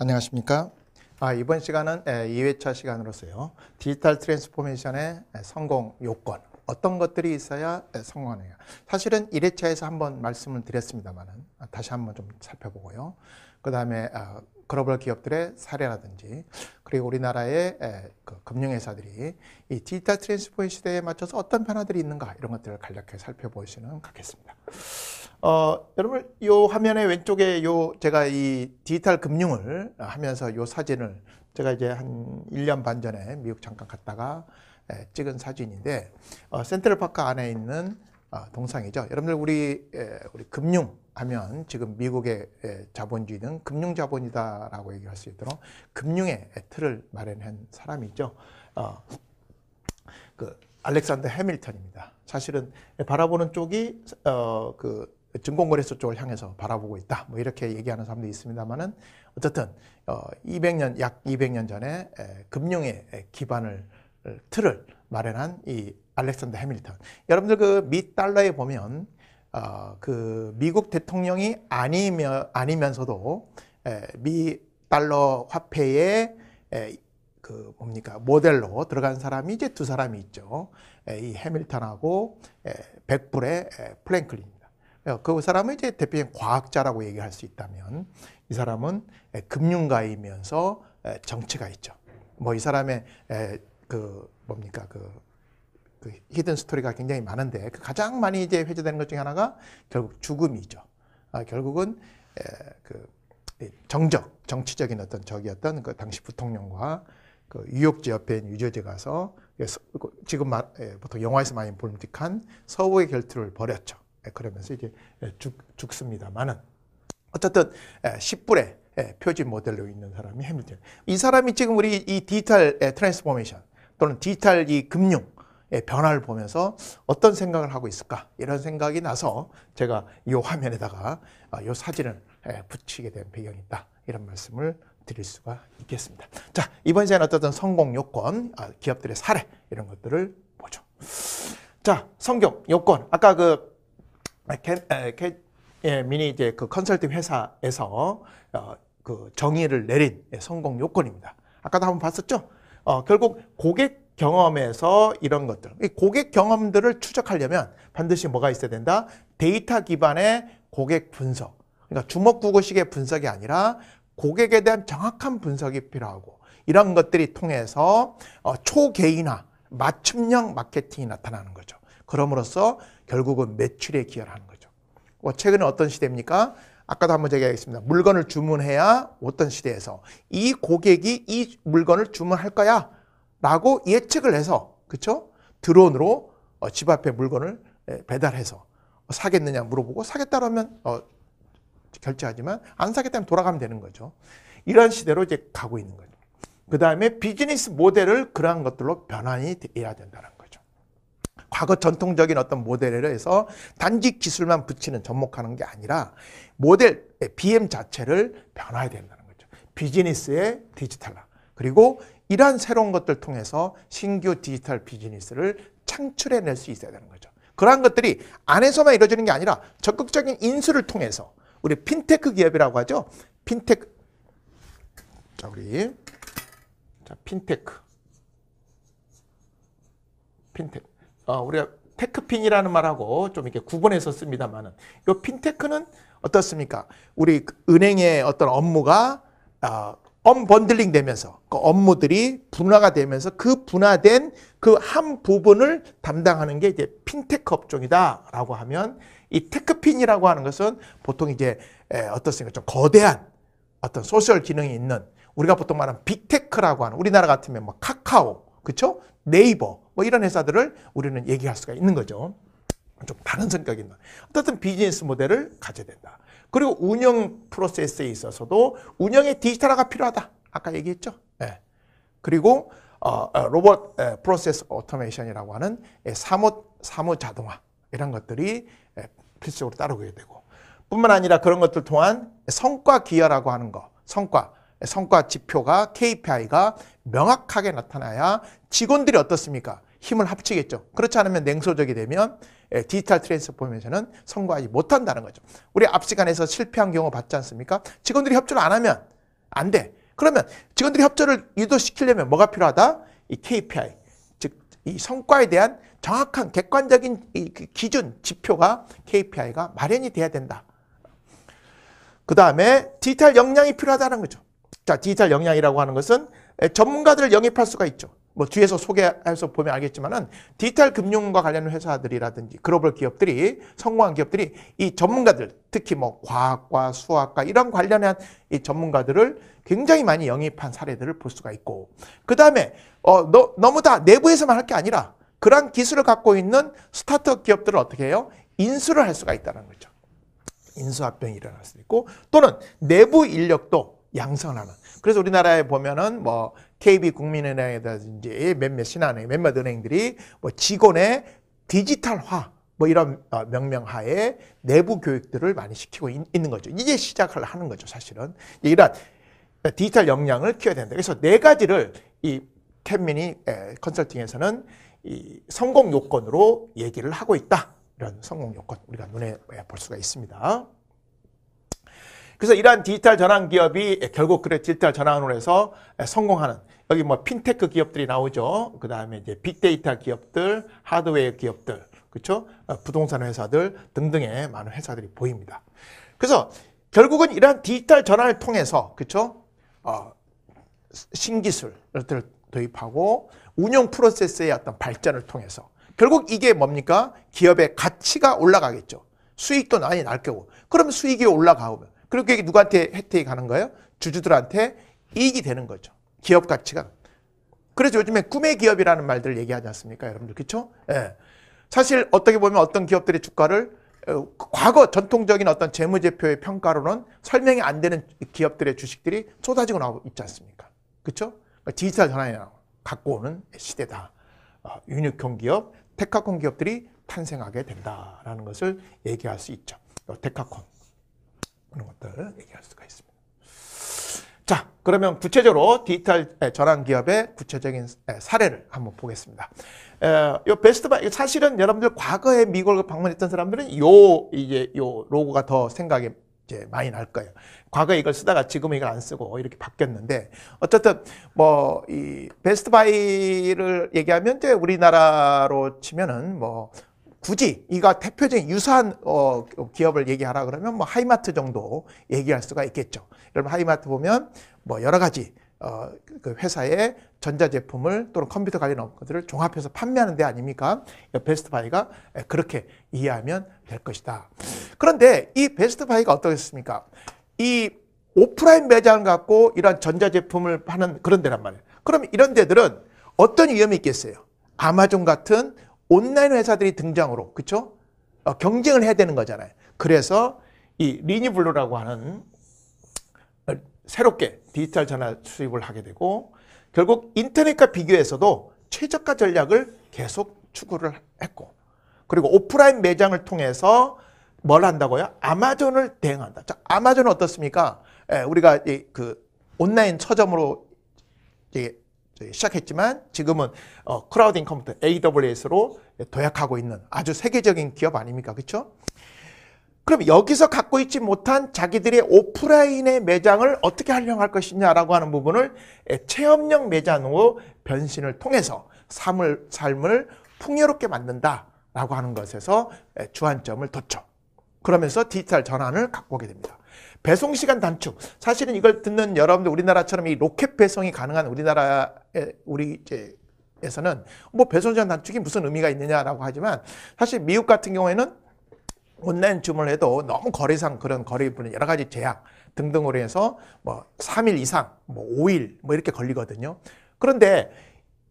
안녕하십니까? 이번 시간은 2회차 시간으로서요. 디지털 트랜스포메이션의 성공 요건, 어떤 것들이 있어야 성공하느냐. 사실은 1회차에서 한번 말씀을 드렸습니다만은 다시 한번 좀 살펴보고요. 그 다음에 글로벌 기업들의 사례라든지, 그리고 우리나라의 그 금융회사들이 이 디지털 트랜스포메이션 시대에 맞춰서 어떤 변화들이 있는가, 이런 것들을 간략하게 살펴보시면 좋겠습니다. 여러분, 요 화면의 왼쪽에 제가 이 디지털 금융을 하면서 요 사진을 제가 이제 한 1년 반 전에 미국 잠깐 갔다가 찍은 사진인데, 센트럴파크 안에 있는 동상이죠. 여러분들 우리 금융 하면 지금 미국의 자본주의는 금융 자본이다라고 얘기할 수 있도록 금융의 틀을 마련한 사람이 있죠. 그 알렉산더 해밀턴입니다. 사실은 바라보는 쪽이 그 증권거래소 쪽을 향해서 바라보고 있다, 뭐 이렇게 얘기하는 사람도 있습니다만은, 어쨌든 약 200년 전에 금융의 기반을 틀을 마련한 이 알렉산더 해밀턴. 여러분들 그 미 달러에 보면 그 미국 대통령이 아니면서도 미 달러 화폐의 그 뭡니까 모델로 들어간 사람이 이제 두 사람이 있죠. 이 해밀턴하고 백불의 프랭클린입니다. 그 사람은 이제 대표적인 과학자라고 얘기할 수 있다면, 이 사람은 금융가이면서 정치가 있죠. 뭐 이 사람의 그 뭡니까 그 히든 스토리가 굉장히 많은데, 그 가장 많이 이제 회자되는 것 중에 하나가 결국 죽음이죠. 결국은 그 정치적인 어떤 적이었던 그 당시 부통령과 그 유역지 옆에 있는 유저지 가서 지금 보통 영화에서 많이 볼틱한 서부의 결투를 벌였죠. 그러면서 이제 죽습니다만은, 어쨌든 10불의 표지 모델로 있는 사람이 해밀턴. 이 사람이 지금 우리 이 디지털 트랜스포메이션 또는 디지털 이 금융의 변화를 보면서 어떤 생각을 하고 있을까, 이런 생각이 나서 제가 이 화면에다가 이 사진을 붙이게 된 배경이 있다, 이런 말씀을 드릴 수가 있겠습니다. 자, 이번 시간에 어떤 성공 요건, 기업들의 사례, 이런 것들을 보죠. 자, 성공 요건. 아까 미니 이제 그 컨설팅 회사에서 그 정의를 내린 성공 요건입니다. 아까도 한번 봤었죠? 결국 고객 경험에서 이런 것들, 이 고객 경험들을 추적하려면 반드시 뭐가 있어야 된다? 데이터 기반의 고객 분석. 그러니까 주먹구구식의 분석이 아니라 고객에 대한 정확한 분석이 필요하고, 이런 것들이 통해서 초개인화, 맞춤형 마케팅이 나타나는 거죠. 그럼으로써 결국은 매출에 기여를 하는 거죠. 최근에 어떤 시대입니까? 아까도 한번 얘기하겠습니다. 물건을 주문해야 어떤 시대에서 이 고객이 이 물건을 주문할 거야 라고 예측을 해서, 그쵸? 드론으로 집 앞에 물건을 배달해서 사겠느냐 물어보고, 사겠다고 하면 결제하지만 안 사겠다면 돌아가면 되는 거죠. 이런 시대로 이제 가고 있는 거죠. 그 다음에 비즈니스 모델을 그러한 것들로 변환이 돼야 된다는 거죠. 과거 전통적인 어떤 모델에 의해서 단지 기술만 붙이는, 접목하는 게 아니라 모델, BM 자체를 변화해야 된다는 거죠. 비즈니스의 디지털화. 그리고 이러한 새로운 것들 통해서 신규 디지털 비즈니스를 창출해낼 수 있어야 되는 거죠. 그러한 것들이 안에서만 이루어지는 게 아니라 적극적인 인수를 통해서, 우리 핀테크 기업이라고 하죠. 핀테크. 핀테크. 우리가 테크핀이라는 말하고 좀 이렇게 구분해서 씁니다만은, 이 핀테크는 어떻습니까? 우리 은행의 어떤 업무가 언번들링 되면서 그 업무들이 분화가 되면서 그 분화된 그 한 부분을 담당하는 게 이제 핀테크 업종이다라고 하면, 이 테크핀이라고 하는 것은 보통 이제 어떻습니까? 좀 거대한 어떤 소셜 기능이 있는, 우리가 보통 말하는 빅테크라고 하는, 우리나라 같으면 뭐 카카오, 그렇죠? 네이버, 뭐 이런 회사들을 우리는 얘기할 수가 있는 거죠. 좀 다른 성격이 있는 어떤 비즈니스 모델을 가져야 된다. 그리고 운영 프로세스에 있어서도 운영의 디지털화가 필요하다. 아까 얘기했죠. 그리고 로봇 프로세스 오토메이션이라고 하는 사무 자동화, 이런 것들이 필수적으로 따르게 되고, 뿐만 아니라 그런 것들 또한 성과 기여라고 하는 거, 성과 지표가, KPI가 명확하게 나타나야 직원들이 어떻습니까? 힘을 합치겠죠. 그렇지 않으면 냉소적이 되면 디지털 트랜스포메이션은 성공하지 못한다는 거죠. 우리 앞 시간에서 실패한 경우 봤지 않습니까? 직원들이 협조를 안 하면 안 돼. 그러면 직원들이 협조를 유도시키려면 뭐가 필요하다? 이 KPI, 즉 이 성과에 대한 정확한 객관적인 이 기준, 지표가 KPI가 마련이 돼야 된다. 그 다음에 디지털 역량이 필요하다는 거죠. 자, 디지털 역량이라고 하는 것은 전문가들을 영입할 수가 있죠. 뭐 뒤에서 소개해서 보면 알겠지만은 디지털 금융과 관련 회사들이라든지 글로벌 기업들이, 성공한 기업들이 이 전문가들, 특히 뭐 과학과 수학과 이런 관련한 이 전문가들을 굉장히 많이 영입한 사례들을 볼 수가 있고, 그 다음에 너무 다 내부에서만 할 게 아니라 그러한 기술을 갖고 있는 스타트업 기업들을 어떻게 해요? 인수를 할 수가 있다는 거죠. 인수합병이 일어날 수도 있고, 또는 내부 인력도 양성하는. 그래서 우리나라에 보면은 뭐 KB국민은행이라든지 몇몇 신한은행, 몇몇 은행들이 뭐 직원의 디지털화 뭐 이런 명명하에 내부 교육들을 많이 시키고 있는 거죠. 이제 시작을 하는 거죠, 사실은. 이런 디지털 역량을 키워야 된다. 그래서 네 가지를 이 캔미니 컨설팅에서는 이 성공 요건으로 얘기를 하고 있다. 이런 성공 요건 우리가 눈에 볼 수가 있습니다. 그래서 이러한 디지털 전환 기업이 결국 그래 디지털 전환으로 해서 성공하는, 여기 뭐 핀테크 기업들이 나오죠. 그 다음에 이제 빅데이터 기업들, 하드웨어 기업들, 그렇죠? 부동산 회사들 등등의 많은 회사들이 보입니다. 그래서 결국은 이러한 디지털 전환을 통해서, 그렇죠? 신기술을 도입하고 운영 프로세스의 어떤 발전을 통해서 결국 이게 뭡니까? 기업의 가치가 올라가겠죠. 수익도 많이 날 거고. 그러면 수익이 올라가면 그렇게 누구한테 혜택이 가는 거예요? 주주들한테 이익이 되는 거죠. 기업 가치가. 그래서 요즘에 꿈의 기업이라는 말들을 얘기하지 않습니까, 여러분들? 그렇죠? 예. 사실 어떻게 보면 어떤 기업들의 주가를 과거 전통적인 어떤 재무제표의 평가로는 설명이 안 되는 기업들의 주식들이 쏟아지고 나오고 있지 않습니까? 그렇죠? 디지털 전환이 갖고 오는 시대다. 유니콘 기업, 데카콘 기업들이 탄생하게 된다라는 것을 얘기할 수 있죠. 데카콘 이런 것들 얘기할 수가 있습니다. 자, 그러면 구체적으로 디지털 전환 기업의 구체적인 사례를 한번 보겠습니다. 요 베스트바이, 사실은 여러분들 과거에 미국을 방문했던 사람들은 요 로고가 더 생각이 이제 많이 날 거예요. 과거에 이걸 쓰다가 지금은 이걸 안 쓰고 이렇게 바뀌었는데, 어쨌든 뭐 이 베스트바이를 얘기하면 이제 우리나라로 치면은 뭐 굳이 이가 대표적인 유사한 기업을 얘기하라 그러면 뭐 하이마트 정도 얘기할 수가 있겠죠. 여러분 하이마트 보면 뭐 여러 가지 그 회사의 전자제품을 또는 컴퓨터 관련 것들을 종합해서 판매하는 데 아닙니까? 베스트바이가 그렇게 이해하면 될 것이다. 그런데 이 베스트바이가 어떻겠습니까? 이 오프라인 매장을 갖고 이런 전자제품을 파는 그런 데란 말이에요. 그럼 이런 데들은 어떤 위험이 있겠어요? 아마존 같은 온라인 회사들이 등장으로, 그렇죠? 경쟁을 해야 되는 거잖아요. 그래서 이 리니블루라고 하는 새롭게 디지털 전환 수입을 하게 되고, 결국 인터넷과 비교해서도 최저가 전략을 계속 추구를 했고, 그리고 오프라인 매장을 통해서 뭘 한다고요? 아마존을 대응한다. 자, 아마존은 어떻습니까? 우리가 그 온라인 서점으로 시작했지만 지금은 크라우딩 컴퓨터 AWS로 도약하고 있는 아주 세계적인 기업 아닙니까? 그렇죠? 그럼 여기서 갖고 있지 못한 자기들의 오프라인의 매장을 어떻게 활용할 것이냐라고 하는 부분을 체험형 매장으로 변신을 통해서 삶을 풍요롭게 만든다라고 하는 것에서 주안점을 뒀죠. 그러면서 디지털 전환을 갖고 오게 됩니다. 배송 시간 단축. 사실은 이걸 듣는 여러분들, 우리나라처럼 이 로켓 배송이 가능한 우리나라에서는 뭐 배송 시간 단축이 무슨 의미가 있느냐라고 하지만, 사실 미국 같은 경우에는 온라인 주문을 해도 너무 거래상 그런 거래분의 여러 가지 제약 등등으로 해서 뭐 3일 이상, 뭐 5일 뭐 이렇게 걸리거든요. 그런데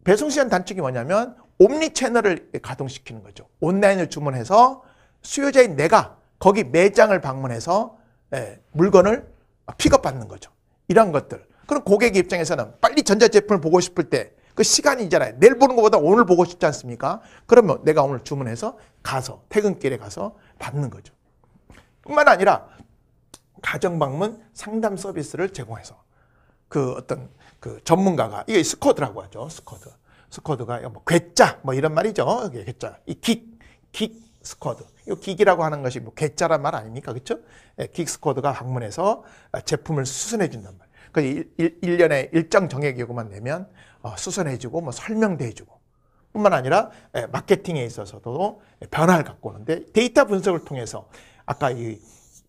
배송 시간 단축이 뭐냐면 옴니 채널을 가동시키는 거죠. 온라인을 주문해서 수요자인 내가 거기 매장을 방문해서 물건을 픽업받는 거죠. 이런 것들. 그럼 고객 입장에서는 빨리 전자제품을 보고 싶을 때 그 시간이 있잖아요. 내일 보는 것보다 오늘 보고 싶지 않습니까? 그러면 내가 오늘 주문해서 가서 퇴근길에 가서 받는 거죠. 뿐만 아니라 가정방문 상담 서비스를 제공해서 그 어떤 그 전문가가, 이게 스쿼드라고 하죠. 스쿼드가 뭐 괴짜 뭐 이런 말이죠. 괴짜. 이 긱 스쿼드. 이 긱이라고 하는 것이 뭐 괴짜란 말 아닙니까? 그렇죠? 긱 스쿼드가 방문해서 제품을 수선해 준단 말이에요. 그 1년에 일정 정액 요금만 내면 수선해주고 뭐 설명도 해주고 뿐만 아니라 마케팅에 있어서도 변화를 갖고 오는데 데이터 분석을 통해서 아까 이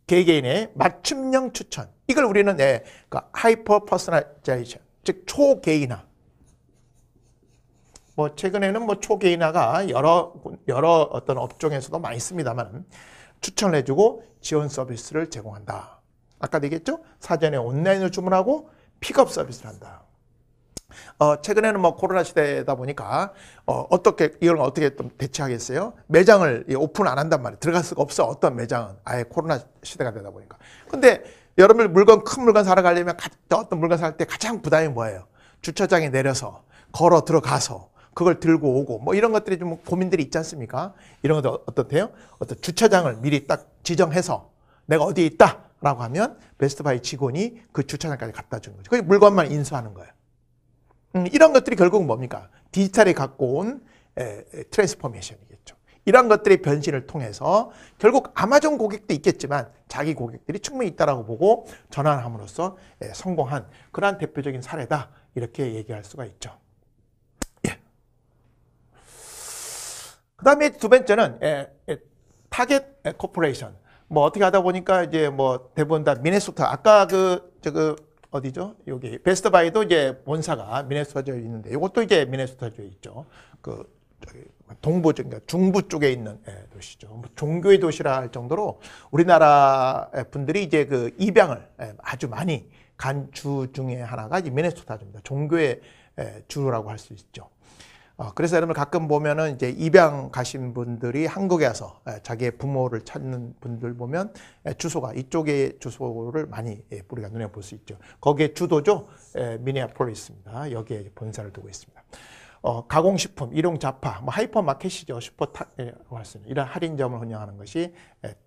개개인의 맞춤형 추천 이걸 우리는 그 하이퍼 퍼스널라이제이션 즉 초개인화 뭐 최근에는 뭐 초개인화가 여러 어떤 업종에서도 많이 씁니다만 추천을 해주고 지원 서비스를 제공한다. 아까도 얘기했죠? 사전에 온라인을 주문하고 픽업 서비스를 한다. 최근에는 뭐 코로나 시대다 보니까 이걸 어떻게 좀 대처하겠어요? 매장을 오픈 안 한단 말이에요. 들어갈 수가 없어. 어떤 매장은 아예 코로나 시대가 되다 보니까. 근데 여러분 큰 물건 사러 가려면 어떤 물건 살 때 가장 부담이 뭐예요? 주차장에 내려서 걸어 들어가서 그걸 들고 오고 뭐 이런 것들이 좀 고민들이 있지 않습니까? 이런 것도 어떻대요? 어떤 주차장을 미리 딱 지정해서 내가 어디에 있다라고 하면 베스트바이 직원이 그 주차장까지 갖다 주는 거죠. 그 물건만 인수하는 거예요. 이런 것들이 결국은 뭡니까? 디지털이 갖고 온 트랜스포메이션이겠죠. 이런 것들의 변신을 통해서 결국 아마존 고객도 있겠지만 자기 고객들이 충분히 있다라고 보고 전환함으로써 성공한 그러한 대표적인 사례다. 이렇게 얘기할 수가 있죠. 예. 그 다음에 두 번째는 타겟 코퍼레이션. 뭐 어떻게 하다 보니까 이제 뭐 대부분 다 미네소타. 아까 어디죠? 여기 베스트바이도 이제 본사가 미네소타주에 있는데 이것도 이제 미네소타주에 있죠. 동부 그러니까 중부 쪽에 있는 도시죠. 뭐 종교의 도시라 할 정도로 우리나라 분들이 이제 그 입양을 아주 많이 간 주 중에 하나가 이제 미네소타주입니다. 종교의 주라고 할 수 있죠. 그래서 여러분 가끔 보면은 이제 입양 가신 분들이 한국에 와서 자기의 부모를 찾는 분들 보면 주소가 이쪽에 주소를 많이 우리가 눈에 볼 수 있죠. 거기에 주도죠. 미네아폴리스입니다. 여기에 본사를 두고 있습니다. 가공식품, 일용자파, 뭐 하이퍼마켓이죠. 슈퍼타겟이라고 할 수 있는 이런 할인점을 운영하는 것이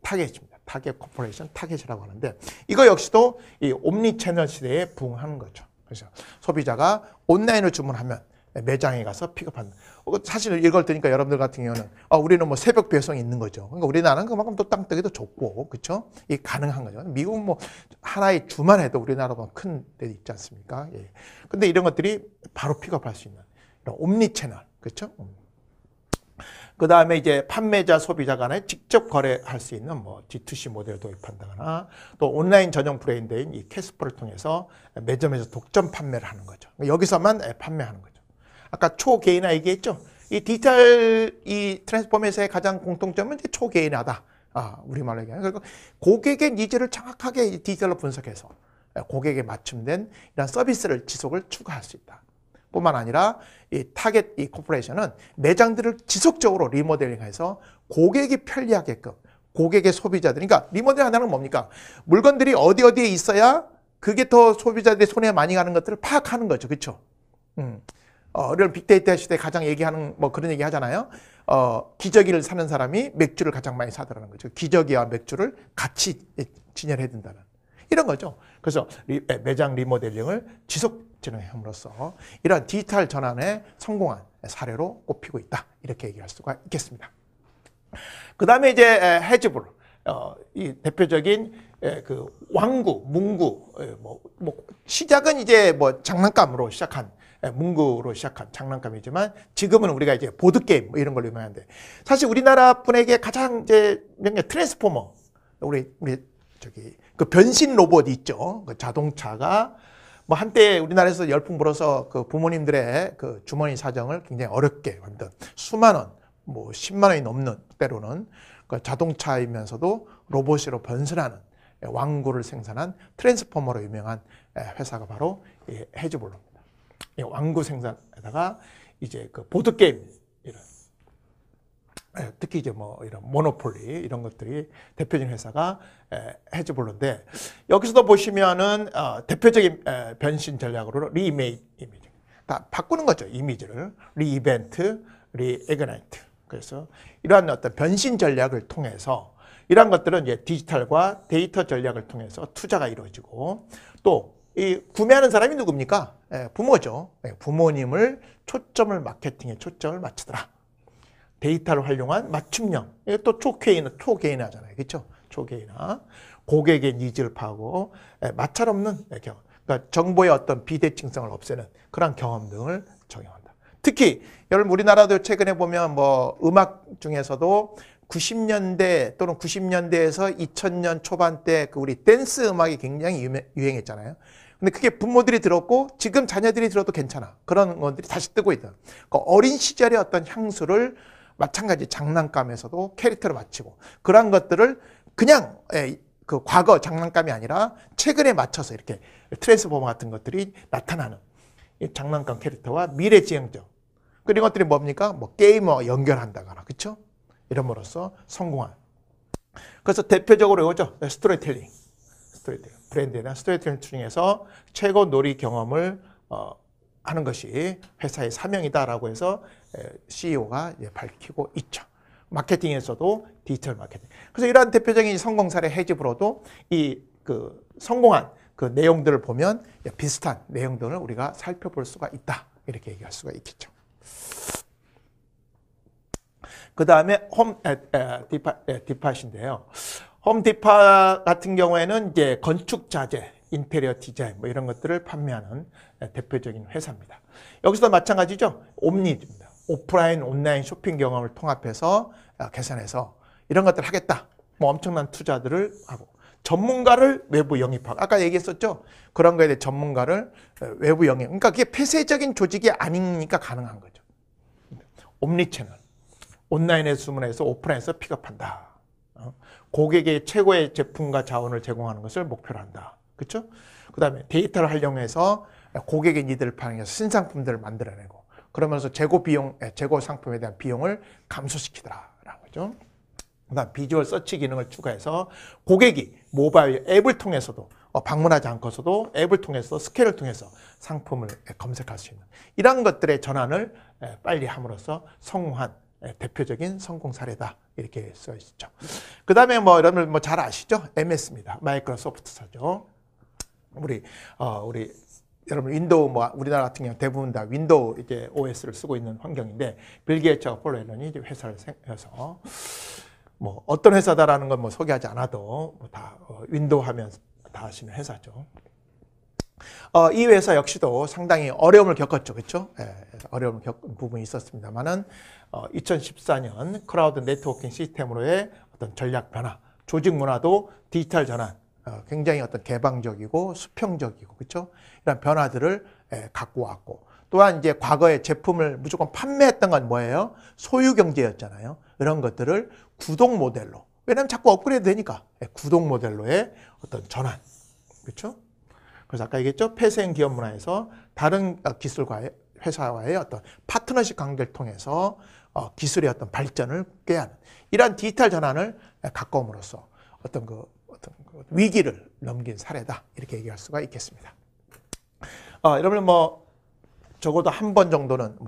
타겟입니다. 타겟 코퍼레이션, 타겟이라고 하는데 이거 역시도 이 옴니 채널 시대에 부응하는 거죠. 그래서 소비자가 온라인을 주문하면 매장에 가서 픽업하는. 사실 이걸 들으니까 여러분들 같은 경우는 우리는 뭐 새벽 배송이 있는 거죠. 그러니까 우리나라는 그만큼 또 땅덩이도 좁고 그렇죠? 이게 가능한 거죠. 미국은 뭐 하나의 주만 해도 우리나라보다 큰 데 있지 않습니까? 예. 근데 이런 것들이 바로 픽업할 수 있는 이런 옴니 채널 그렇죠? 그 다음에 이제 판매자, 소비자 간에 직접 거래할 수 있는 뭐 D2C 모델을 도입한다거나 또 온라인 전용 브랜드인 이 캐스퍼를 통해서 매점에서 독점 판매를 하는 거죠. 여기서만 판매하는 거죠. 아까 초개인화 얘기했죠. 이 디지털 이 트랜스포메이션의 가장 공통점은 이제 초개인화다. 우리말로 얘기하면 그리고 고객의 니즈를 정확하게 디지털로 분석해서 고객에 맞춤된 이런 서비스를 지속을 추구할 수 있다. 뿐만 아니라 이 타겟 이 코퍼레이션은 매장들을 지속적으로 리모델링해서 고객이 편리하게끔 고객의 소비자들 그러니까 리모델링 한다는 건 뭡니까? 물건들이 어디에 있어야 그게 더 소비자들의 손에 많이 가는 것들을 파악하는 거죠. 그렇죠? 이런 빅데이터 시대에 가장 얘기하는 뭐 그런 얘기 하잖아요. 기저귀를 사는 사람이 맥주를 가장 많이 사더라는 거죠. 기저귀와 맥주를 같이 진열해야 된다는 이런 거죠. 그래서 매장 리모델링을 지속 진행함으로써 이러한 디지털 전환에 성공한 사례로 꼽히고 있다. 이렇게 얘기할 수가 있겠습니다. 그 다음에 이제 해즈블, 이 대표적인 그 왕구, 문구, 시작은 이제 뭐 장난감으로 시작한 문구로 시작한 장난감이지만 지금은 우리가 이제 보드게임 뭐 이런 걸로 유명한데 사실 우리나라 분에게 가장 이제 트랜스포머 우리 그 변신 로봇 있죠. 그 자동차가 뭐 한때 우리나라에서 열풍 불어서 그 부모님들의 그 주머니 사정을 굉장히 어렵게 만든 수만 원, 뭐 10만 원이 넘는 때로는 그 자동차이면서도 로봇으로 변신하는 왕구를 생산한 트랜스포머로 유명한 회사가 바로 해즈볼로입니다. 왕구 생산에다가 이제 그 보드 게임 이런 특히 이제 뭐 이런 모노폴리 이런 것들이 대표적인 회사가 해즈볼로인데 여기서도 보시면은 대표적인 변신 전략으로 리메이크 이미지 다 바꾸는 거죠. 이미지를 리이벤트, 리에그나이트. 그래서 이러한 어떤 변신 전략을 통해서 이러한 것들은 이제 디지털과 데이터 전략을 통해서 투자가 이루어지고 또 이 구매하는 사람이 누굽니까? 부모죠. 부모님을 마케팅에 초점을 맞추더라. 데이터를 활용한 맞춤형. 이게 또 초개인화잖아요. 그렇죠? 초개인화. 고객의 니즈를 파고 마찰 없는 그러니까 정보의 어떤 비대칭성을 없애는 그런 경험 등을 적용한다. 특히 여러분 우리나라도 최근에 보면 뭐 음악 중에서도 90년대 또는 90년대에서 2000년 초반대 그 우리 댄스 음악이 굉장히 유행했잖아요. 근데 그게 부모들이 들었고 지금 자녀들이 들어도 괜찮아. 그런 것들이 다시 뜨고 있다. 그러니까 어린 시절의 어떤 향수를 마찬가지 장난감에서도 캐릭터를 맞추고 그런 것들을 그냥 그 과거 장난감이 아니라 최근에 맞춰서 이렇게 트랜스포머 같은 것들이 나타나는 이 장난감 캐릭터와 미래지향적 그런 것들이 뭡니까? 뭐 게이머 연결한다거나 그렇죠? 이름으로써 성공한. 그래서 대표적으로 이거죠. 스토리텔링. 브랜드나 스토리텔링 중에서 최고 놀이 경험을 하는 것이 회사의 사명이다라고 해서 CEO가 밝히고 있죠. 마케팅에서도 디지털 마케팅. 그래서 이러한 대표적인 성공 사례 해집으로도 이 그 성공한 그 내용들을 보면 비슷한 내용들을 우리가 살펴볼 수가 있다. 이렇게 얘기할 수가 있겠죠. 그 다음에 홈 디팟인데요. 홈 디팟 같은 경우에는 이제 건축 자재, 인테리어 디자인 뭐 이런 것들을 판매하는 대표적인 회사입니다. 여기서도 마찬가지죠. 옴니입니다. 오프라인, 온라인 쇼핑 경험을 통합해서 계산해서 이런 것들을 하겠다. 뭐 엄청난 투자들을 하고 전문가를 외부 영입하고 아까 얘기했었죠. 그런 거에 대해 전문가를 외부 영입. 그러니까 그게 폐쇄적인 조직이 아니니까 가능한 거죠. 옴니 채널. 온라인에서 주문해서 오프라인에서 픽업한다. 고객의 최고의 제품과 자원을 제공하는 것을 목표로 한다. 그렇죠? 그 다음에 데이터를 활용해서 고객의 니드를 반영해서 신상품들을 만들어내고 그러면서 재고 상품에 대한 비용을 감소시키더라라는 거죠. 그 다음 비주얼 서치 기능을 추가해서 고객이 모바일 앱을 통해서도 방문하지 않고서도 앱을 통해서 스캔을 통해서 상품을 검색할 수 있는 이런 것들의 전환을 빨리 함으로써 성공한 대표적인 성공 사례다. 이렇게 써 있죠. 그 다음에 뭐 여러분 뭐 잘 아시죠? MS입니다. 마이크로소프트사죠. 우리 여러분 윈도우 뭐 우리나라 같은 경우 대부분 다 윈도우 이제 OS를 쓰고 있는 환경인데 빌 게이츠와 폴 앨런이 이제 회사를 해서 뭐 어떤 회사다라는 건 뭐 소개하지 않아도 뭐 다 윈도우 하면 다 아시는 회사죠. 이 회사 역시도 상당히 어려움을 겪었죠. 그렇죠? 어려움을 겪은 부분이 있었습니다만은 2014년 클라우드 네트워킹 시스템으로의 어떤 전략 변화, 조직 문화도 디지털 전환, 굉장히 어떤 개방적이고 수평적이고 그렇죠? 이런 변화들을 갖고 왔고 또한 이제 과거에 제품을 무조건 판매했던 건 뭐예요? 소유 경제였잖아요. 이런 것들을 구독 모델로 왜냐하면 자꾸 업그레이드 되니까 구독 모델로의 어떤 전환 그렇죠? 그래서 아까 얘기했죠. 폐쇄형 기업 문화에서 다른 기술과의 회사와의 어떤 파트너십 관계를 통해서 기술의 어떤 발전을 꾀하는 이러한 디지털 전환을 가까움으로써 어떤 위기를 넘긴 사례다. 이렇게 얘기할 수가 있겠습니다. 여러분 뭐 적어도 한 번 정도는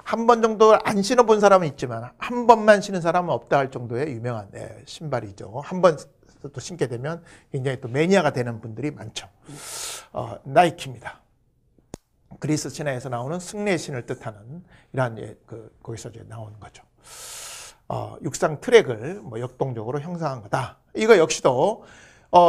한 번 정도 안 신어본 사람은 있지만 한 번만 신은 사람은 없다 할 정도의 유명한 신발이죠. 한 번 또 신게 되면 굉장히 또 매니아가 되는 분들이 많죠. 나이키입니다. 그리스 신화에서 나오는 승리의 신을 뜻하는 이러한 거기서 이제 나오는 거죠. 육상 트랙을 뭐 역동적으로 형성한 거다. 이거 역시도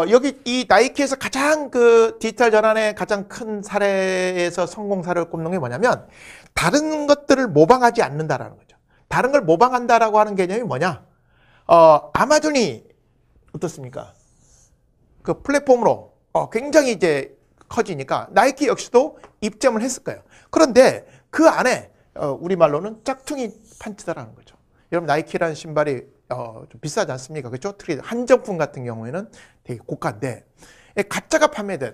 여기 이 나이키에서 가장 그 디지털 전환의 가장 큰 사례에서 성공 사례를 꼽는 게 뭐냐면 다른 것들을 모방하지 않는다라는 거죠. 다른 걸 모방한다라고 하는 개념이 뭐냐? 아마존이 어떻습니까? 그 플랫폼으로 굉장히 이제 커지니까 나이키 역시도 입점을 했을 거예요. 그런데 그 안에 우리말로는 짝퉁이 판치다라는 거죠. 여러분 나이키라는 신발이 좀 비싸지 않습니까? 그렇죠? 특히 한정품 같은 경우에는 되게 고가인데 가짜가 판매돼요.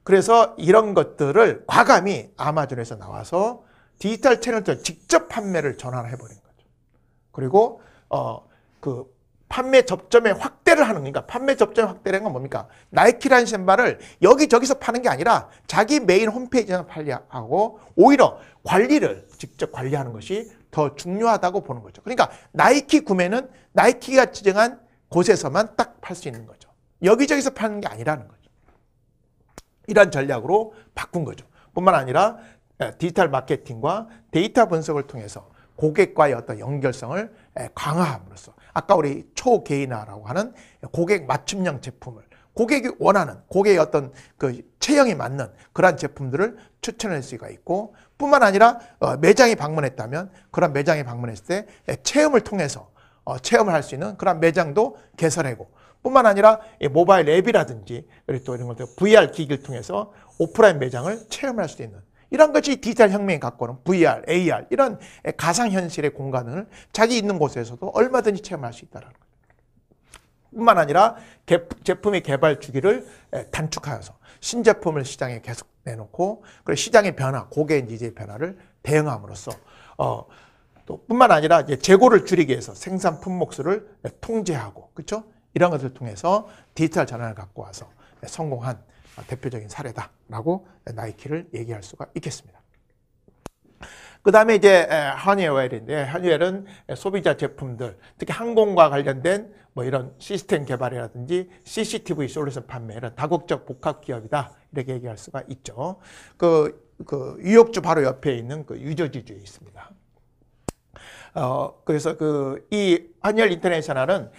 그래서 이런 것들을 과감히 아마존에서 나와서 디지털 채널들 직접 판매를 전환해버린 거죠. 그리고 그 판매 접점의 확대를 하는 거니까 판매 접점의 확대라는 건 뭡니까? 나이키라는 신발을 여기저기서 파는 게 아니라 자기 메인 홈페이지에서 판매하고 오히려 관리를 직접 관리하는 것이 더 중요하다고 보는 거죠. 그러니까 나이키 구매는 나이키가 지정한 곳에서만 딱 팔 수 있는 거죠. 여기저기서 파는 게 아니라는 거죠. 이런 전략으로 바꾼 거죠. 뿐만 아니라 디지털 마케팅과 데이터 분석을 통해서 고객과의 어떤 연결성을 강화함으로써 아까 우리 초개인화라고 하는 고객 맞춤형 제품을 고객이 원하는, 고객의 어떤 그 체형이 맞는 그러한 제품들을 추천할 수가 있고, 뿐만 아니라 매장에 방문했다면 그런 매장에 방문했을 때 체험을 통해서 체험을 할 수 있는 그런 매장도 개설하고, 뿐만 아니라 모바일 앱이라든지 그리고 또 이런 것들 VR 기기를 통해서 오프라인 매장을 체험할 수 있는, 이런 것이 디지털 혁명이 갖고 오는 VR, AR 이런 가상현실의 공간을 자기 있는 곳에서도 얼마든지 체험할 수 있다는 거예요. 뿐만 아니라 제품의 개발 주기를 단축하여서 신제품을 시장에 계속 내놓고, 그리고 시장의 변화, 고객 니즈의 변화를 대응함으로써 또 뿐만 아니라 이제 재고를 줄이기 위해서 생산 품목 수를 통제하고, 그렇죠? 이런 것을 통해서 디지털 전환을 갖고 와서 성공한 대표적인 사례다라고 나이키를 얘기할 수가 있겠습니다. 그 다음에 이제 허니웰인데, 허니웰은 소비자 제품들, 특히 항공과 관련된 뭐 이런 시스템 개발이라든지 CCTV 솔루션 판매, 이런 다국적 복합 기업이다, 이렇게 얘기할 수가 있죠. 그 유역주 바로 옆에 있는 그 유저지주에 있습니다. 그래서 이 허니웰 인터내셔널은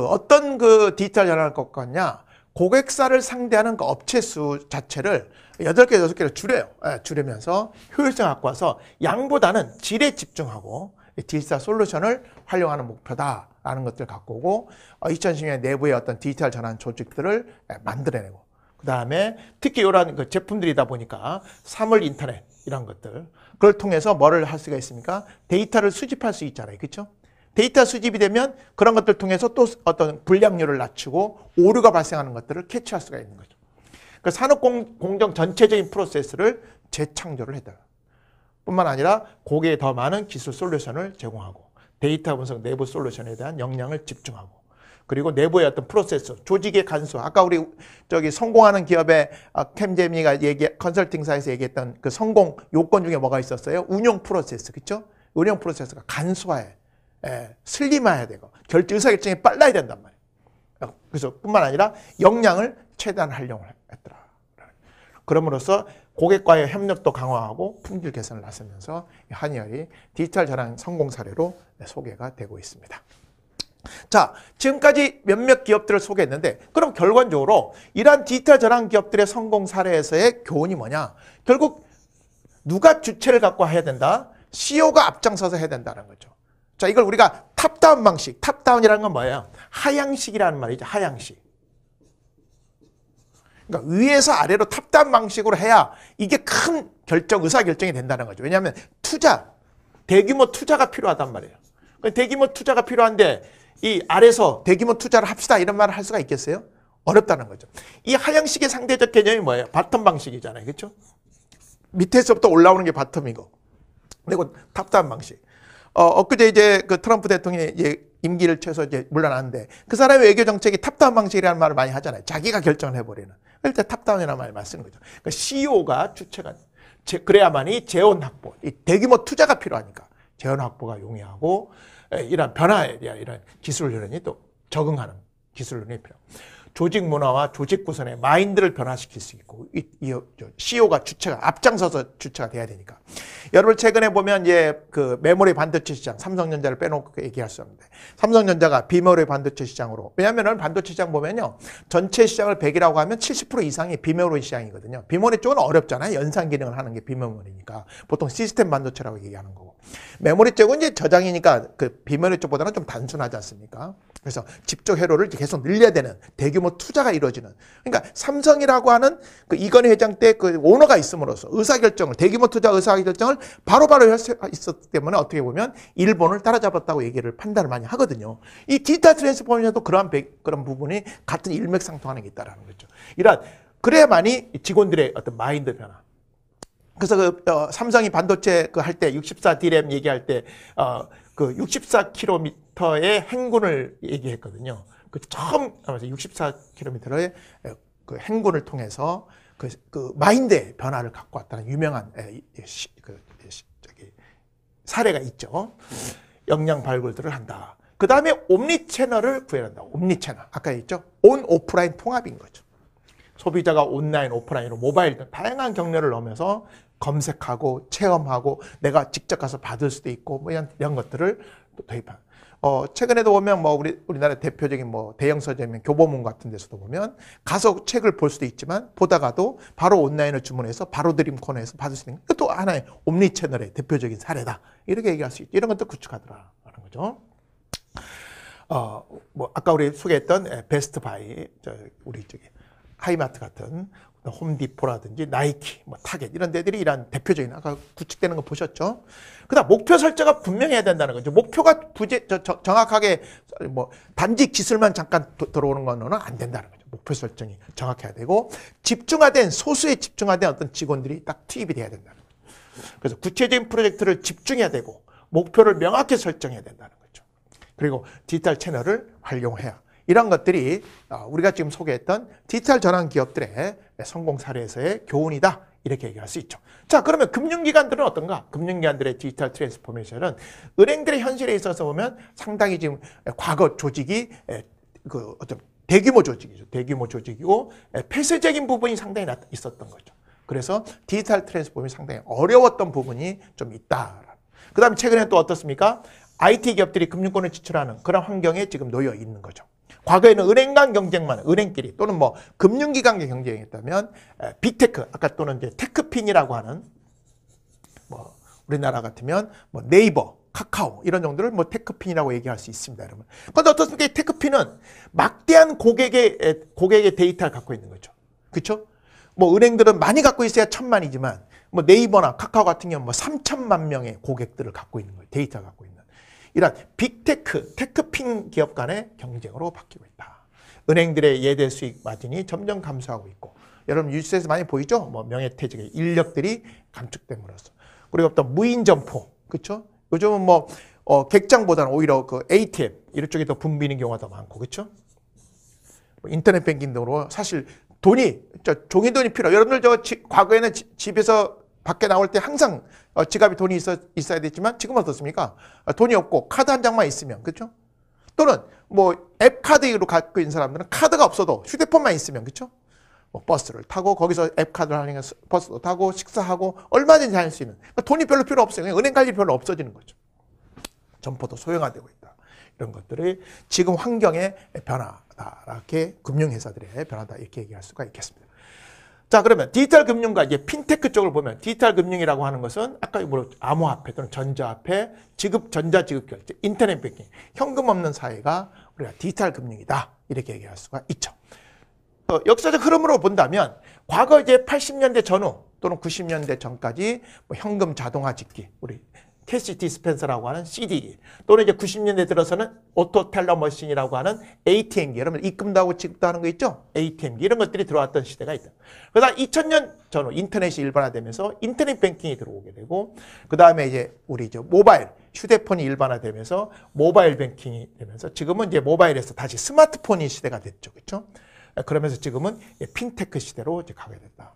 어떤 디지털 전환을 것 같냐, 고객사를 상대하는 그 업체 수 자체를 8개, 6개로 줄여요. 줄이면서 효율성을 갖고 와서 양보다는 질에 집중하고 디지털 솔루션을 활용하는 목표다라는 것들을 갖고 오고, 2010년 내부의 어떤 디지털 전환 조직들을 만들어내고, 그 다음에 특히 이런 그 제품들이다 보니까 사물 인터넷 이런 것들, 그걸 통해서 뭐를 할 수가 있습니까? 데이터를 수집할 수 있잖아요. 그렇죠? 데이터 수집이 되면 그런 것들 통해서 또 어떤 불량률을 낮추고 오류가 발생하는 것들을 캐치할 수가 있는 거죠. 그 산업 공정 전체적인 프로세스를 재창조를 했다. 뿐만 아니라 고객에 더 많은 기술 솔루션을 제공하고, 데이터 분석 내부 솔루션에 대한 역량을 집중하고, 그리고 내부의 어떤 프로세스, 조직의 간소, 아까 우리 성공하는 기업의 캠제미가 컨설팅사에서 얘기했던 그 성공 요건 중에 뭐가 있었어요? 운영 프로세스, 그렇죠? 운영 프로세스가 간소화해. 슬림해야 되고 의사결정이 빨라야 된단 말이에요. 그래서 뿐만 아니라 역량을 최대한 활용을 했더라. 그럼으로써 고객과의 협력도 강화하고 품질 개선을 나서면서 허니웰이 디지털 전환 성공 사례로 소개가 되고 있습니다. 자, 지금까지 몇몇 기업들을 소개했는데, 그럼 결과적으로 이러한 디지털 전환 기업들의 성공 사례에서의 교훈이 뭐냐? 결국 누가 주체를 갖고 해야 된다? CEO가 앞장서서 해야 된다는 거죠. 자, 이걸 우리가 탑다운 방식, 탑다운이라는 건 뭐예요? 하향식이라는 말이죠. 하향식. 그러니까 위에서 아래로 탑다운 방식으로 해야 이게 큰 의사결정이 된다는 거죠. 왜냐하면 대규모 투자가 필요하단 말이에요. 대규모 투자가 필요한데 이 아래서 대규모 투자를 합시다 이런 말을 할 수가 있겠어요? 어렵다는 거죠. 이 하향식의 상대적 개념이 뭐예요? 바텀 방식이잖아요. 그렇죠? 밑에서부터 올라오는 게 바텀이고, 그리고 탑다운 방식. 엊그제 이제 그 트럼프 대통령이 임기를 채워서 이제 물러났는데, 그 사람의 외교 정책이 탑다운 방식이라는 말을 많이 하잖아요. 자기가 결정을 해버리는. 그럴 때 탑다운이라는 말을 많이 쓰는 거죠. 그러니까 CEO가 주체가, 그래야만이 재원 확보, 이 대규모 투자가 필요하니까 재원 확보가 용이하고, 이런 변화에 대한 이런 기술 흐름이 또 적응하는 기술 흐름이 필요합니다. 조직 문화와 조직 구성의 마인드를 변화시킬 수 있고, CEO가 앞장서서 주체가 돼야 되니까. 여러분 최근에 보면 그 메모리 반도체 시장, 삼성전자를 빼놓고 얘기할 수 없는데, 삼성전자가 비메모리 반도체 시장으로, 왜냐하면 반도체 시장 보면요, 전체 시장을 100이라고 하면 70% 이상이 비메모리 시장이거든요. 비메모리 쪽은 어렵잖아요. 연산 기능을 하는 게 비메모리니까. 보통 시스템 반도체라고 얘기하는 거고. 메모리 쪽은 이제 저장이니까 그 비메모리 쪽보다는 좀 단순하지 않습니까? 그래서 집적 회로를 계속 늘려야 되는 대규모 투자가 이루어지는. 그러니까 삼성이라고 하는 그 이건희 회장 때 그 오너가 있음으로써 대규모 투자 의사결정을 바로바로 할 수 있었기 때문에 어떻게 보면 일본을 따라잡았다고 얘기를 판단을 많이 하거든요. 이 디지털 트랜스포메이션도 그런 부분이 같은 일맥상통하는 게 있다는 거죠. 그래야만이 직원들의 어떤 마인드 변화. 그래서 삼성이 반도체 할 때 64 D램 얘기할 때 그 64km의 행군을 얘기했거든요. 처음 64km의 그 행군을 통해서 그 마인드의 변화를 갖고 왔다는 유명한 사례가 있죠. 역량 발굴들을 한다. 그 다음에 옴니 채널을 구현한다. 옴니 채널. 아까 했죠. 온 오프라인 통합인 거죠. 소비자가 온라인, 오프라인으로 모바일 등 다양한 경로를 넣으면서 검색하고 체험하고 내가 직접 가서 받을 수도 있고 뭐 이런 것들을 또 도입한. 최근에도 보면 뭐 우리나라 대표적인 뭐 대형 서점인 교보문 같은 데서도 보면 가서 책을 볼 수도 있지만 보다가도 바로 온라인을 주문해서 바로 드림 코너에서 받을 수 있는 것도 하나의 옴니 채널의 대표적인 사례다. 이렇게 얘기할 수 있죠. 이런 것도 구축하더라는 거죠. 뭐 아까 우리 소개했던 베스트 바이, 우리 저기 하이마트 같은 홈디포라든지 나이키, 뭐 타겟 이런 데들이 이런 대표적인 아까 구축되는 거 보셨죠? 그다음 목표 설정가 분명해야 된다는 거죠. 목표가 정확하게 뭐 단지 기술만 잠깐 들어오는 거는 안 된다는 거죠. 목표 설정이 정확해야 되고 집중화된 소수에 집중화된 어떤 직원들이 딱 투입이 돼야 된다는 거죠. 그래서 구체적인 프로젝트를 집중해야 되고 목표를 명확히 설정해야 된다는 거죠. 그리고 디지털 채널을 활용해야. 이런 것들이 우리가 지금 소개했던 디지털 전환 기업들의 성공 사례에서의 교훈이다. 이렇게 얘기할 수 있죠. 자, 그러면 금융기관들은 어떤가? 금융기관들의 디지털 트랜스포메이션은 은행들의 현실에 있어서 보면 상당히 지금 과거 조직이 그 어떤 대규모 조직이죠. 대규모 조직이고 폐쇄적인 부분이 상당히 있었던 거죠. 그래서 디지털 트랜스포메이션이 상당히 어려웠던 부분이 좀 있다. 그 다음에 최근에 또 어떻습니까? IT 기업들이 금융권을 지출하는 그런 환경에 지금 놓여 있는 거죠. 과거에는 은행 간 경쟁만, 은행끼리 또는 뭐 금융기관의 경쟁했다면 빅테크, 아까 또는 이제 테크핀이라고 하는 뭐 우리나라 같으면 뭐 네이버, 카카오 이런 정도를 뭐 테크핀이라고 얘기할 수 있습니다, 여러분. 그런데 어떻습니까? 이 테크핀은 막대한 고객의 데이터를 갖고 있는 거죠. 그렇죠? 뭐 은행들은 많이 갖고 있어야 1000만이지만 뭐 네이버나 카카오 같은 경우는 뭐 3천만 명의 고객들을 갖고 있는 거예요. 데이터를 갖고 있는. 이런 빅테크, 테크핀 기업 간의 경쟁으로 바뀌고 있다. 은행들의 예대 수익 마진이 점점 감소하고 있고, 여러분 뉴스에서 많이 보이죠? 뭐 명예퇴직의 인력들이 감축됨으로써. 그리고 또 무인 점포, 그렇죠? 요즘은 뭐 객장보다는 오히려 그 ATM 이런 쪽에 더 붐비는 경우가 더 많고, 그렇죠? 뭐 인터넷 뱅킹 등으로 사실 돈이 종이 돈이 필요. 여러분들 과거에는 집에서 밖에 나올 때 항상 지갑에 돈이 있어야 됐지만 지금 어떻습니까? 돈이 없고 카드 한 장만 있으면, 그렇죠? 또는 뭐 앱 카드로 갖고 있는 사람들은 카드가 없어도 휴대폰만 있으면, 그렇죠? 뭐 버스를 타고 거기서 앱 카드를 활용해서 버스도 타고 식사하고 얼마든지 할 수 있는, 그러니까 돈이 별로 필요 없어요. 그냥 은행 갈 일이 별로 없어지는 거죠. 점포도 소형화되고 있다. 이런 것들이 지금 환경의 변화다. 이렇게 금융회사들의 변화다. 이렇게 얘기할 수가 있겠습니다. 자, 그러면 디지털 금융과 이제 핀테크 쪽을 보면 디지털 금융이라고 하는 것은 아까 뭐 암호화폐 또는 전자화폐, 전자지급결제, 인터넷 뱅킹, 현금 없는 사회가 우리가 디지털 금융이다. 이렇게 얘기할 수가 있죠. 역사적 흐름으로 본다면 과거 이제 80년대 전후 또는 90년대 전까지 뭐 현금 자동화 집기, 우리 캐시 디스펜서라고 하는 CD기, 또는 이제 90년대 들어서는 오토 텔러 머신이라고 하는 ATM기, 여러분 입금도 하고 지급도 하는 거 있죠? ATM기 이런 것들이 들어왔던 시대가 있다. 그다음 2000년 전후 인터넷이 일반화되면서 인터넷 뱅킹이 들어오게 되고, 그 다음에 이제 우리 모바일 휴대폰이 일반화되면서 모바일 뱅킹이 되면서 지금은 이제 모바일에서 다시 스마트폰이 시대가 됐죠, 그렇죠? 그러면서 지금은 핀테크 시대로 이제 가게 됐다.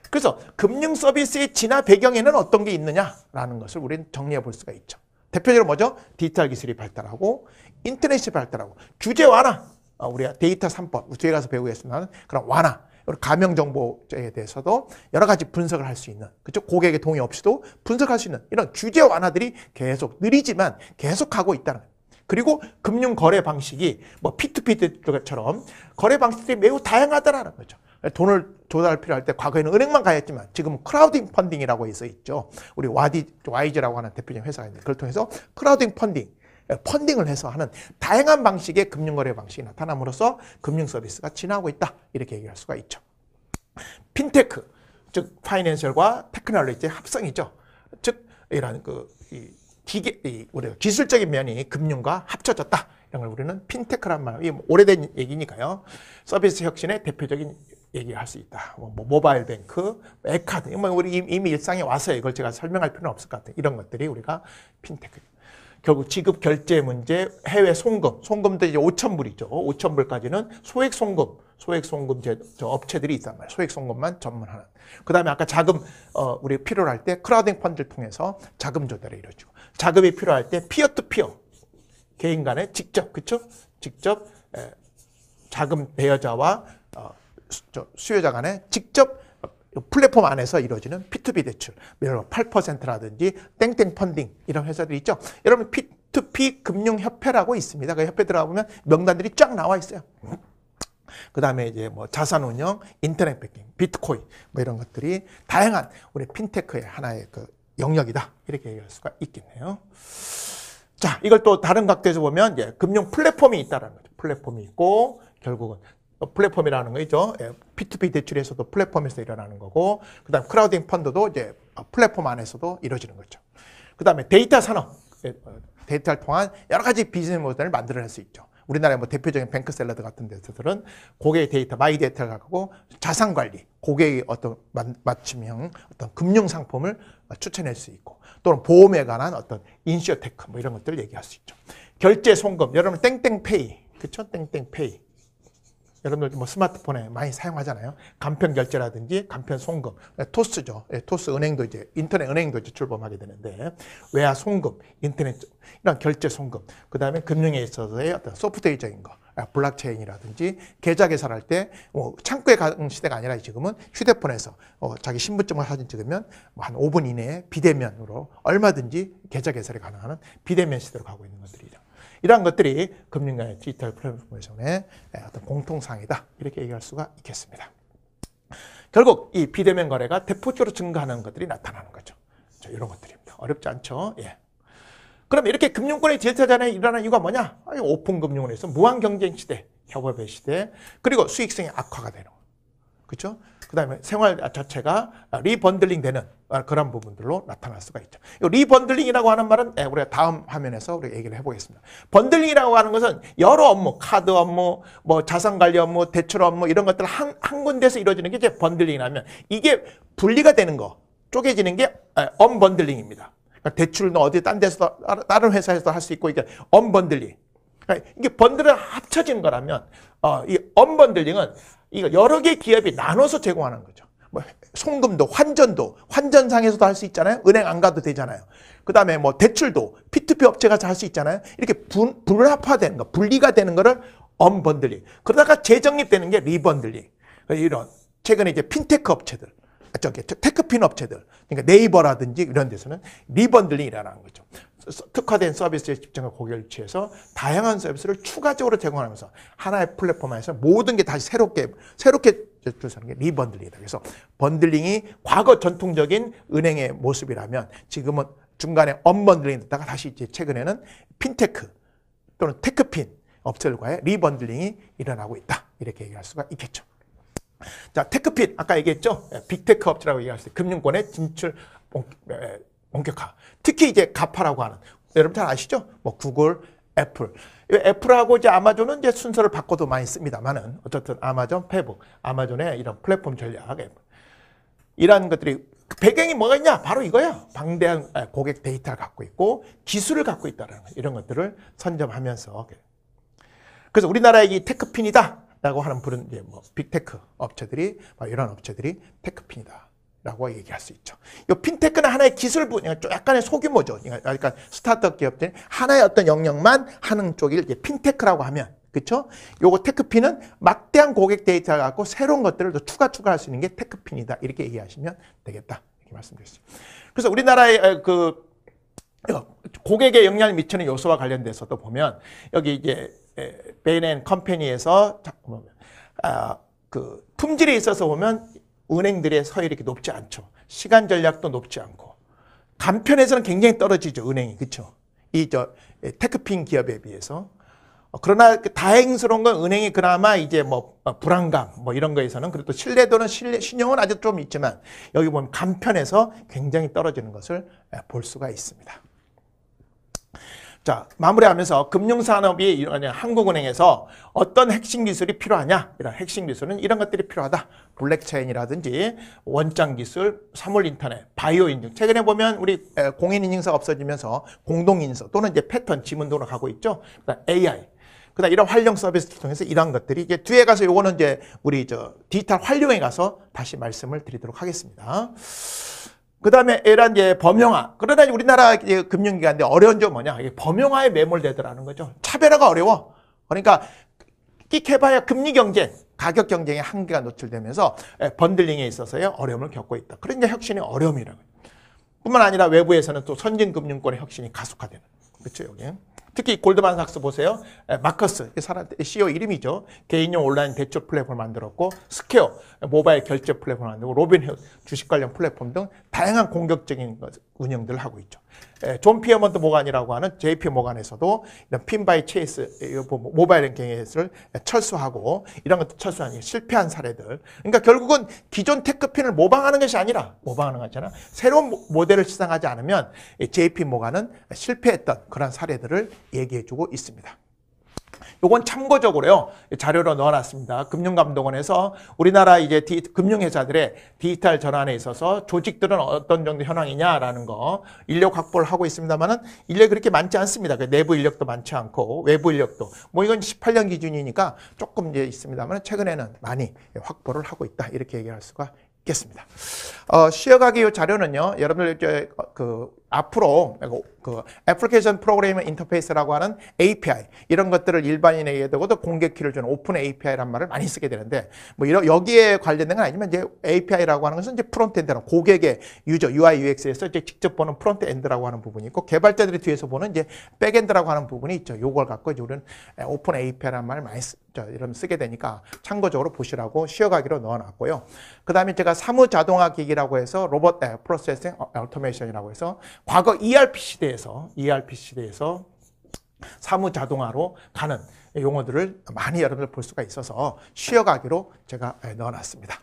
그래서 금융 서비스의 진화 배경에는 어떤 게 있느냐라는 것을 우리는 정리해 볼 수가 있죠. 대표적으로 뭐죠? 디지털 기술이 발달하고 인터넷이 발달하고 규제 완화, 우리가 데이터 3법, 뒤에 가서 배우겠습니다만 그런 완화, 가명 정보에 대해서도 여러 가지 분석을 할 수 있는, 그렇죠? 고객의 동의 없이도 분석할 수 있는 이런 규제 완화들이 계속 느리지만 계속하고 있다는 거예요. 그리고 금융 거래 방식이 뭐 P2P처럼 거래 방식들이 매우 다양하다라는 거죠. 돈을 조달할 필요할 때 과거에는 은행만 가였지만 지금은 크라우딩 펀딩이라고 해서 있죠. 우리 YG라고 하는 대표적인 회사가 있는데 그걸 통해서 크라우딩 펀딩을 해서 하는 다양한 방식의 금융거래 방식이 나타남으로써 금융 서비스가 진화하고 있다. 이렇게 얘기할 수가 있죠. 핀테크, 즉 파이낸셜과 테크놀로지의 합성이죠. 즉 이런 우리가 기술적인 면이 금융과 합쳐졌다. 이런 걸 우리는 핀테크란 말, 이게 오래된 얘기니까요. 서비스 혁신의 대표적인 얘기를 할 수 있다. 모바일 뱅크, 앱카드, 우리 이미 일상에 와서 이걸 제가 설명할 필요는 없을 것 같아요. 이런 것들이 우리가 핀테크. 결국 지급 결제 문제, 해외 송금도 이제 5,000불이죠. 5,000불까지는 소액 송금 업체들이 있단 말이에요. 소액 송금만 전문하는. 그 다음에 아까 자금, 우리 필요로 할 때 크라우딩 펀드를 통해서 자금 조달이 이루어지고, 자금이 필요할 때 피어 투 피어, 개인 간에 직접, 그쵸? 직접 자금 대여자와 수요자 간에 직접 플랫폼 안에서 이루어지는 P2B 대출, 8%라든지 땡땡 펀딩 이런 회사들이 있죠. 여러분 P2 P2P 금융협회라고 있습니다. 그 협회 들어가 보면 명단들이 쫙 나와 있어요. 그 다음에 이제 뭐 자산운용, 인터넷 뱅킹, 비트코인 뭐 이런 것들이 다양한 우리 핀테크의 하나의 그 영역이다. 이렇게 얘기할 수가 있겠네요. 자, 이걸 또 다른 각도에서 보면 이제 금융 플랫폼이 있다라는 거죠. 플랫폼이 있고 결국은 플랫폼이라는 거죠. P2P 대출에서도 플랫폼에서 일어나는 거고, 그 다음 크라우딩 펀드도 이제 플랫폼 안에서도 이루어지는 거죠. 그 다음에 데이터 산업, 데이터를 통한 여러 가지 비즈니스 모델을 만들어낼 수 있죠. 우리나라의 뭐 대표적인 뱅크샐러드 같은 데서들은 고객의 데이터, 마이 데이터를 갖고 자산 관리, 고객의 어떤 맞춤형 어떤 금융 상품을 추천할 수 있고, 또는 보험에 관한 어떤 인슈어테크 뭐 이런 것들을 얘기할 수 있죠. 결제 송금, 여러분 땡땡페이, 그렇죠? 땡땡페이. 여러분들 뭐 스마트폰에 많이 사용하잖아요. 간편 결제라든지 간편 송금, 토스죠. 토스 은행도 이제 인터넷 은행도 이제 출범하게 되는데, 외화 송금, 인터넷 이런 결제 송금, 그 다음에 금융에 있어서의 어떤 소프트웨어적인 거, 블록체인이라든지 계좌 개설할 때 창구에 가는 시대가 아니라 지금은 휴대폰에서 자기 신분증을 사진 찍으면 한 5분 이내에 비대면으로 얼마든지 계좌 개설이 가능한 비대면 시대로 가고 있는 것들이죠. 이러한 것들이 금융의 디지털 플랫폼에서의 어떤 공통사항이다. 이렇게 얘기할 수가 있겠습니다. 결국 이 비대면 거래가 대폭적으로 증가하는 것들이 나타나는 거죠. 이런 것들입니다. 어렵지 않죠? 예. 그럼 이렇게 금융권의 디지털전환이 일어나는 이유가 뭐냐? 오픈 금융원에서 무한 경쟁 시대, 협업의 시대, 그리고 수익성이 악화가 되는 거예요. 그렇죠? 그 다음에 생활 자체가 리번들링 되는 그런 부분들로 나타날 수가 있죠. 리번들링이라고 하는 말은 우리가 다음 화면에서 우리가 얘기를 해보겠습니다. 번들링이라고 하는 것은 여러 업무, 카드 업무, 뭐 자산관리 업무, 대출 업무 이런 것들 한 군데서 이루어지는 게 이제 번들링이라면, 이게 분리가 되는 거, 쪼개지는 게 언번들링입니다. 그러니까 대출은 어디 딴 데서 다른 회사에서 할 수 있고, 이게 언번들링. 그러니까 이게 번들은 합쳐진 거라면 이 언번들링은 이거 여러 개 기업이 나눠서 제공하는 거죠. 뭐 송금도, 환전상에서도 할 수 있잖아요. 은행 안 가도 되잖아요. 그 다음에 뭐 대출도 P2P 업체가 할 수 있잖아요. 이렇게 분합화되는 거, 분리가 되는 거를 언번들링. 그러다가 재정립되는 게 리번들링. 이런 최근에 이제 핀테크 업체들, 테크핀 업체들, 그러니까 네이버라든지 이런 데서는 리번들링이 일어나는 거죠. 특화된 서비스에 집중한 고객을 취해서 다양한 서비스를 추가적으로 제공하면서 하나의 플랫폼 안에서 모든 게 다시 새롭게 제출하는 게 리번들링이다. 그래서 번들링이 과거 전통적인 은행의 모습이라면, 지금은 중간에 언번들링이 됐다가 다시 이제 최근에는 핀테크 또는 테크핀 업체들과의 리번들링이 일어나고 있다. 이렇게 얘기할 수가 있겠죠. 자, 테크핀 아까 얘기했죠. 빅테크 업체라고 얘기할 수 있어요. 금융권의 진출 본격화. 특히 이제 가파라고 하는, 여러분 잘 아시죠? 뭐 구글, 애플. 애플하고 이제 아마존은 이제 순서를 바꿔도 많이 씁니다만은, 어쨌든 아마존, 페북, 아마존의 이런 플랫폼 전략, 이런 것들이 배경이 뭐가 있냐? 바로 이거야. 방대한 고객 데이터를 갖고 있고 기술을 갖고 있다는 거, 이런 것들을 선점하면서. 그래서 우리나라의 이 테크핀이다 라고 하는 부른 이제 뭐 빅테크 업체들이, 이런 업체들이 테크핀이다 라고 얘기할 수 있죠. 이 핀테크는 하나의 기술 분야, 약간의 소규모죠. 그러니까 스타트업 기업들 하나의 어떤 영역만 하는 쪽을 이제 핀테크라고 하면, 그렇죠? 요거 테크핀은 막대한 고객 데이터를 갖고 새로운 것들을 더 추가할 수 있는 게 테크핀이다. 이렇게 얘기하시면 되겠다. 이렇게 말씀드렸습니다. 그래서 우리나라의 그 고객에 영향을 미치는 요소와 관련돼서도 보면, 여기 이제 베인 & 컴퍼니에서 그 품질에 있어서 보면 은행들의 서열이 이렇게 높지 않죠. 시간 전략도 높지 않고, 간편에서는 굉장히 떨어지죠, 은행이. 그렇죠? 테크핀 기업에 비해서. 그러나 다행스러운 건 은행이 그나마 이제 뭐 불안감 뭐 이런 거에서는 그래도 신뢰도는 신용은 아직 좀 있지만, 여기 보면 간편에서 굉장히 떨어지는 것을 볼 수가 있습니다. 자, 마무리하면서 금융산업이 한국은행에서 어떤 핵심 기술이 필요하냐? 이런 핵심 기술은 이런 것들이 필요하다. 블록체인이라든지 원장 기술, 사물 인터넷, 바이오 인증. 최근에 보면 우리 공인 인증서가 없어지면서 공동 인증서 또는 이제 패턴 지문도로 가고 있죠. 그다음 AI. 그다음 이런 활용 서비스를 통해서 이런 것들이 이제 뒤에 가서 요거는 이제 우리 디지털 활용에 가서 다시 말씀을 드리도록 하겠습니다. 그 다음에 이런 이제 범용화. 그러나 우리나라 금융기관인데 어려운 점은 뭐냐? 이게 범용화에 매몰되더라는 거죠. 차별화가 어려워. 그러니까 끽해봐야 금리 경쟁, 가격 경쟁의 한계가 노출되면서 번들링에 있어서의 어려움을 겪고 있다. 그러니까 혁신의 어려움이라고. 뿐만 아니라 외부에서는 또 선진금융권의 혁신이 가속화되는. 그렇죠, 여기. 특히 골드만삭스 보세요. 마커스, CEO 이름이죠. 개인용 온라인 대출 플랫폼을 만들었고, 스퀘어, 모바일 결제 플랫폼을 만들고, 로빈훗, 주식 관련 플랫폼 등 다양한 공격적인 운영들을 하고 있죠. 존 피어먼트 모간이라고 하는 JP 모간에서도 이런 핀바이 체이스 모바일 뱅킹을 철수하고 이런 것도 철수하니 실패한 사례들. 그러니까 결국은 기존 테크핀을 모방하는 것이 아니라 모방하는 거잖아. 새로운 모델을 시상하지 않으면 JP 모간은 실패했던 그런 사례들을 얘기해주고 있습니다. 요건 참고적으로요, 자료로 넣어놨습니다. 금융감독원에서 우리나라 이제 금융회사들의 디지털 전환에 있어서 조직들은 어떤 정도 현황이냐라는 거 인력 확보를 하고 있습니다만은 인력이 그렇게 많지 않습니다. 내부 인력도 많지 않고 외부 인력도 뭐 이건 18년 기준이니까 조금 이제 있습니다만 최근에는 많이 확보를 하고 있다 이렇게 얘기할 수가 있겠습니다. 쉬어가기 요 자료는요, 여러분들 이제 앞으로 애플리케이션 프로그래밍 인터페이스라고 하는 API 이런 것들을 일반인에게도 공개키를 주는 오픈 API란 말을 많이 쓰게 되는데 뭐 여기에 관련된 건 아니지만 이제 API라고 하는 것은 이제 프론트엔드라고 고객의 유저 UI UX에서 이제 직접 보는 프론트엔드라고 하는 부분이 있고 개발자들이 뒤에서 보는 이제 백엔드라고 하는 부분이 있죠. 요걸 갖고 이제 우리는 오픈 API란 말을 많이 이런 쓰게 되니까 참고적으로 보시라고 쉬어가기로 넣어놨고요. 그 다음에 제가 사무 자동화 기기라고 해서 로봇 프로세싱 오토메이션이라고 해서 과거 ERP 시대에서 사무 자동화로 가는 용어들을 많이 여러분들 볼 수가 있어서 쉬어가기로 제가 넣어놨습니다.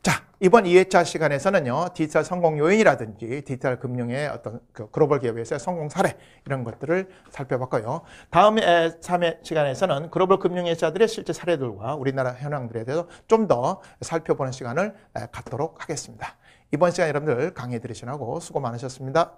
자, 이번 2회차 시간에서는요, 디지털 성공 요인이라든지 디지털 금융의 어떤 글로벌 기업에서의 성공 사례 이런 것들을 살펴봤고요. 다음 3회 시간에서는 글로벌 금융회사들의 실제 사례들과 우리나라 현황들에 대해서 좀 더 살펴보는 시간을 갖도록 하겠습니다. 이번 시간 여러분들 강의 들으시라고 수고 많으셨습니다.